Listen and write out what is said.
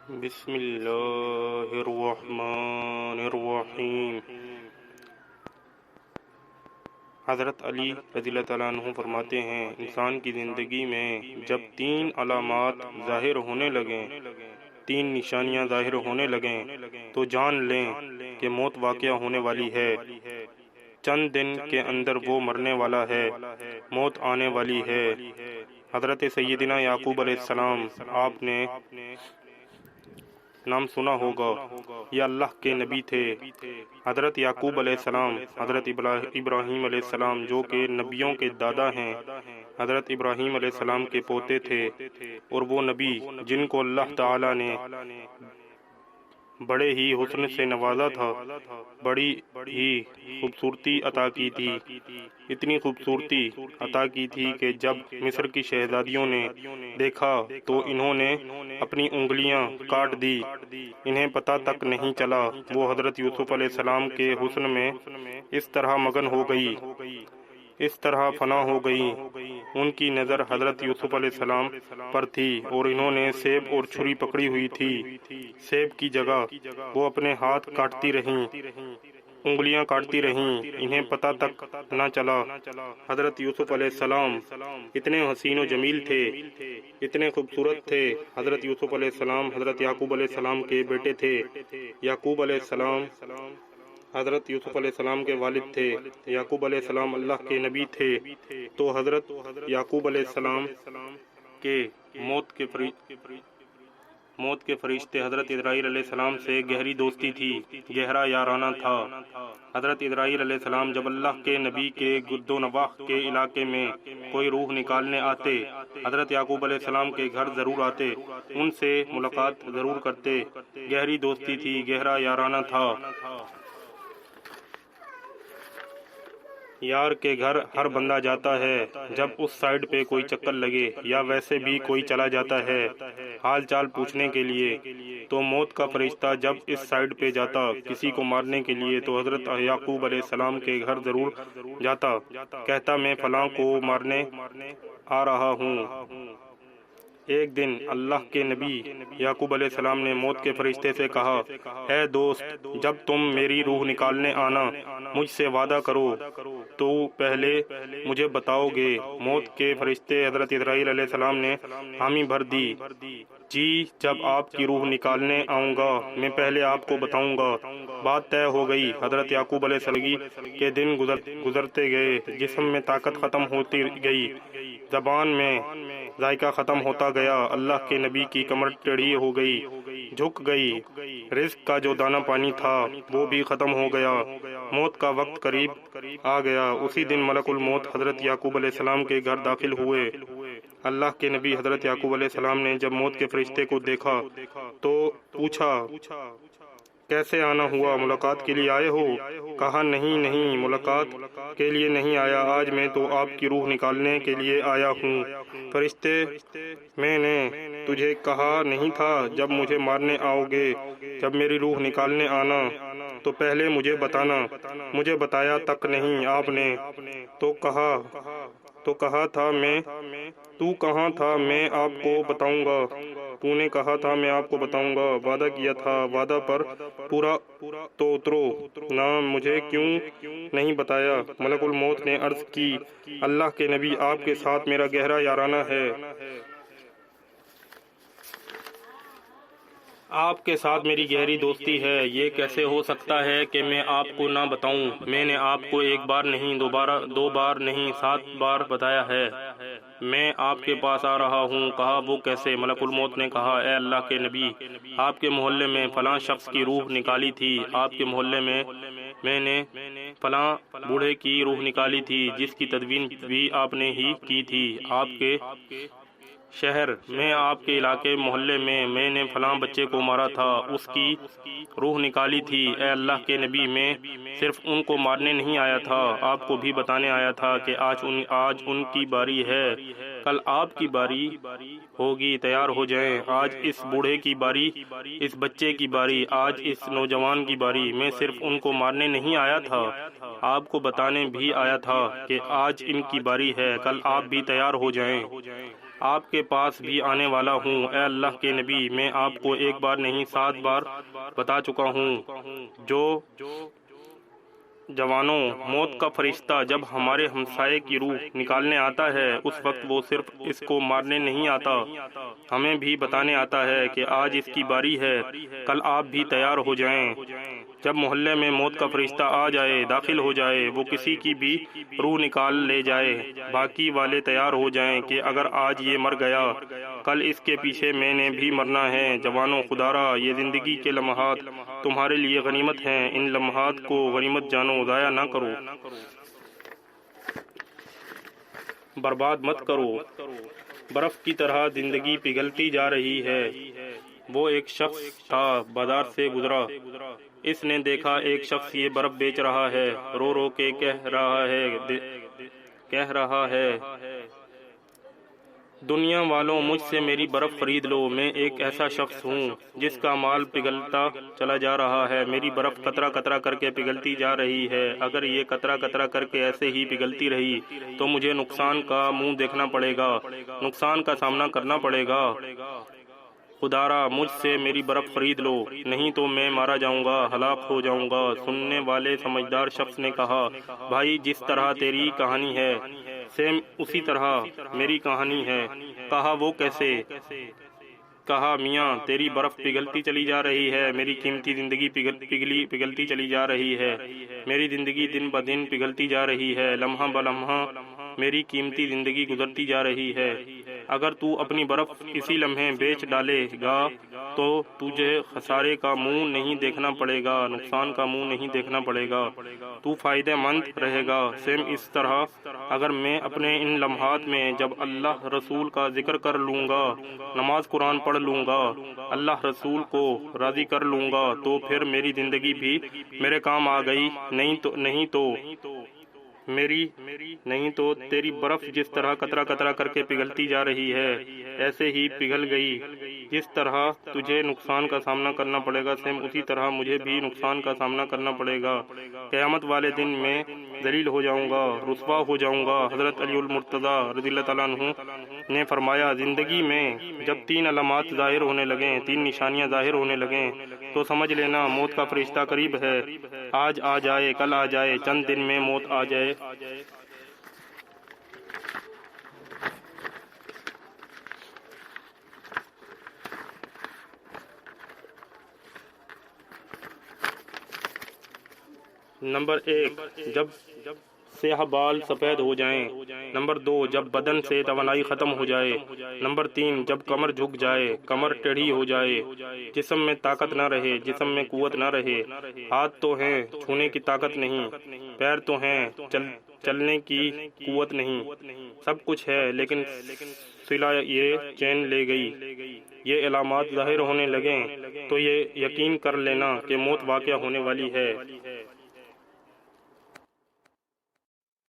بسم اللہ الرحمن الرحیم۔ حضرت علی رضی اللہ تعالیٰ عنہ فرماتے ہیں، انسان کی زندگی میں جب 3 علامات ظاہر ہونے لگیں، 3 نشانیاں ظاہر ہونے لگیں تو جان لیں کہ موت واقعہ ہونے والی ہے۔ چند دن کے اندر وہ مرنے والا ہے، موت آنے والی ہے۔ حضرت سیدنا یعقوب علیہ السلام، آپ نے نام سنا ہوگا، یہ اللہ کے نبی تھے۔ حضرت یعقوب علیہ السلام حضرت ابراہیم علیہ السلام جو کہ نبیوں کے دادا ہیں، حضرت ابراہیم علیہ السلام کے پوتے تھے، اور وہ نبی جن کو اللہ تعالی نے بڑے ہی حسن سے نوازا تھا، بڑی ہی خوبصورتی عطا کی تھی، اتنی خوبصورتی عطا کی تھی کہ جب مصر کی شہزادیوں نے دیکھا تو انہوں نے اپنی انگلیاں کاٹ دی، انہیں پتہ تک نہیں چلا۔ وہ حضرت یوسف علیہ السلام کے حسن میں اس طرح مگن ہو گئی، اس طرح فنا ہو گئی، ان کی نظر حضرت یوسف علیہ السلام پر تھی، اور انہوں نے سیب اور چھری پکڑی ہوئی تھی۔ سیب کی جگہ وہ اپنے ہاتھ کاٹتی رہیں، انگلیاں کاٹتی رہیں، انہیں پتہ تک نہ چلا۔ حضرت یوسف علیہ السلام اتنے حسین و جمیل تھے، اتنے خوبصورت تھے۔ حضرت یوسف علیہ السلام حضرت یعقوب علیہ السلام کے بیٹے تھے۔ یعقوب علیہ السلام حضرت یوسف علیہ السلام کے والد تھے۔ یعقوب علیہ السلام اللہ کے نبی تھے، تو حضرت یعقوب علیہ السلام کے موت کے فرشتے حضرت اسرائیل علیہ السلام سے گہری دوستی تھی، گہرا یارانہ تھا۔ حضرت اسرائیل علیہ السلام جب اللہ کے نبی کے گرد و نواح کے علاقے میں کوئی روح نکالنے آتے، حضرت یعقوب علیہ السلام کے گھر ضرور آتے، ان سے ملاقات ضرور کرتے۔ گہری دوستی تھی، گہرا یارانہ تھا۔ یار کے گھر ہر بندہ جاتا ہے جب اس سائیڈ پہ کوئی چکر لگے، یا ویسے بھی کوئی چلا جاتا ہے حال چال پوچھنے کے لیے، تو موت کا فرشتہ جب اس سائیڈ پہ جاتا کسی کو مارنے کے لیے تو حضرت یعقوب علیہ السلام کے گھر ضرور جاتا، کہتا میں فلاں کو مارنے آ رہا ہوں۔ ایک دن اللہ کے نبی یعقوب علیہ السلام نے موت کے فرشتے سے کہا، اے دوست، جب تم میری روح نکالنے آنا مجھ سے وعدہ کرو تو پہلے مجھے بتاؤ گے۔ موت کے فرشتے حضرت اسرائیل علیہ السلام نے حامی بھر دی، جی جب آپ کی روح نکالنے آؤں گا میں پہلے آپ کو بتاؤں گا۔ بات طے ہو گئی۔ حضرت یعقوب علیہ السلام کے دن گزرتے گئے، جسم میں طاقت ختم ہوتی گئی، زبان میں ذائقہ ختم ہوتا گیا، اللہ کے نبی کی کمر ٹیڑھی ہو گئی، جھک گئی، رزق کا جو دانہ پانی تھا وہ بھی ختم ہو گیا، موت کا وقت قریب آ گیا۔ اسی دن ملک الموت حضرت یعقوب علیہ السلام کے گھر داخل ہوئے۔ اللہ کے نبی حضرت یعقوب علیہ السلام نے جب موت کے فرشتے کو دیکھا تو پوچھا، کیسے آنا ہوا؟ ملاقات کے لیے آئے ہو؟ کہا نہیں، ملاقات کے لیے نہیں آیا، آج میں تو آپ کی روح نکالنے کے لیے آیا ہوں۔ فرشتے، میں نے تجھے کہا نہیں تھا جب مجھے مارنے آؤ گے، جب میری روح نکالنے آنا تو پہلے مجھے بتانا؟ مجھے بتایا تک نہیں آپ نے، تو کہا تھا تو کہاں تھا میں آپ کو بتاؤں گا، تو نے کہا تھا میں آپ کو بتاؤں گا، وعدہ کیا تھا، وعدہ پر پورا تو اترو نا، مجھے کیوں نہیں بتایا؟ ملک الموت نے عرض کی، اللہ کے نبی آپ کے ساتھ میرا گہرا یارانہ ہے، آپ کے ساتھ میری گہری دوستی ہے، یہ کیسے ہو سکتا ہے کہ میں آپ کو نہ بتاؤں؟ میں نے آپ کو ایک بار نہیں، دو بار نہیں، 7 بار بتایا ہے میں آپ کے پاس آ رہا ہوں۔ کہا وہ کیسے؟ ملک الموت نے کہا، اے اللہ کے نبی، آپ کے محلے میں فلاں شخص کی روح نکالی تھی، آپ کے محلے میں نے فلاں بوڑھے کی روح نکالی تھی، جس کی تدفین بھی آپ نے ہی کی تھی، آپ کے شہر میں، آپ کے علاقے محلے میں نے فلاں بچے کو مارا تھا، اس کی روح نکالی تھی۔ اے اللہ کے نبی، میں صرف ان کو مارنے نہیں آیا تھا، آپ کو بھی بتانے آیا تھا کہ آج ان کی باری ہے، کل آپ کی باری ہوگی، تیار ہو جائیں، آج اس بوڑھے کی باری، اس بچے کی باری، آج اس نوجوان کی باری۔ میں صرف ان کو مارنے نہیں آیا تھا، آپ کو بتانے بھی آیا تھا کہ آج ان کی باری ہے، کل آپ بھی تیار ہو جائیں۔ آپ کے پاس بھی آنے والا ہوں۔ اے اللہ کے نبی، میں آپ کو ایک بار نہیں 7 بار بتا چکا ہوں، جو جوانوں، موت کا فرشتہ جب ہمارے ہمسائے کی روح نکالنے آتا ہے، اس وقت وہ صرف اس کو مارنے نہیں آتا، ہمیں بھی بتانے آتا ہے کہ آج اس کی باری ہے، کل آپ بھی تیار ہو جائیں۔ جب محلے میں موت کا فرشتہ آ جائے، داخل ہو جائے، وہ کسی کی بھی روح نکال لے جائے، باقی والے تیار ہو جائیں کہ اگر آج یہ مر گیا، کل اس کے پیچھے میں نے بھی مرنا ہے۔ جوانوں، خدارا، یہ زندگی کے لمحات تمہارے لیے غنیمت ہیں، ان لمحات کو غنیمت جانو، ضائع نہ کرو، برباد مت کرو۔ برف کی طرح زندگی پگھلتی جا رہی ہے۔ وہ ایک شخص تھا، بازار سے گزرا، اس نے دیکھا ایک شخص یہ برف بیچ رہا ہے، رو رو کے کہہ رہا ہے دنیا والوں، مجھ سے میری برف خرید لو، میں ایک ایسا شخص ہوں جس کا مال پگھلتا چلا جا رہا ہے، میری برف قطرہ قطرہ کر کے پگھلتی جا رہی ہے، اگر یہ قطرہ قطرہ کر کے ایسے ہی پگھلتی رہی تو مجھے نقصان کا منہ دیکھنا پڑے گا، نقصان کا سامنا کرنا پڑے گا۔ خدارا، مجھ سے میری برف خرید لو، نہیں تو میں مارا جاؤں گا، ہلاک ہو جاؤں گا۔ سننے والے سمجھدار شخص نے کہا، بھائی، جس طرح تیری کہانی ہے سیم اسی طرح میری کہانی ہے۔ کہا، وہ کیسے؟ کہا، میاں، تیری برف پگھلتی چلی جا رہی ہے، میری قیمتی زندگی پگھلتی چلی جا رہی ہے، میری زندگی دن بدن پگھلتی جا رہی ہے، لمحہ بلمحہ میری قیمتی زندگی گزرتی جا رہی ہے۔ اگر تو اپنی برف اسی لمحے بیچ ڈالے گا تو تجھے خسارے کا منہ نہیں دیکھنا پڑے گا، نقصان کا منہ نہیں دیکھنا پڑے گا، تو فائدہ مند رہے گا۔ سیم اس طرح اگر میں اپنے ان لمحات میں جب اللہ رسول کا ذکر کر لوں گا، نماز قرآن پڑھ لوں گا، اللہ رسول کو راضی کر لوں گا، تو پھر میری زندگی بھی میرے کام آ گئی، نہیں تو تیری برف جس طرح قطرہ قطرہ کر کے پگھلتی جا رہی ہے ایسے ہی پگھل گئی۔ جس طرح تجھے نقصان کا سامنا کرنا پڑے گا، سیم اسی طرح مجھے بھی نقصان کا سامنا کرنا پڑے گا۔ قیامت والے دن میں ذلیل ہو جاؤں گا، رسوا ہو جاؤں گا۔ حضرت علی المرتضیٰ رضی اللہ تعالیٰ عنہ نے فرمایا، زندگی میں جب 3 علامات ظاہر ہونے لگیں، 3 نشانیاں ظاہر ہونے لگیں، تو سمجھ لینا موت کا فرشتہ قریب ہے، آج آ جائے، کل آ جائے، چند دن میں موت آ جائے۔ نمبر 1، جب سیاہ بال سفید ہو جائیں۔ نمبر 2، جب بدن سے توانائی ختم ہو جائے۔ نمبر 3، جب کمر جھک جائے، کمر ٹیڑھی ہو جائے، جسم میں طاقت نہ رہے، جسم میں قوت نہ رہے، ہاتھ تو ہیں چھونے کی طاقت نہیں، پیر تو ہیں چلنے کی قوت نہیں، سب کچھ ہے لیکن صلہ یہ چین لے گئی۔ یہ علامات ظاہر ہونے لگیں تو یہ یقین کر لینا کہ موت واقع ہونے والی ہے۔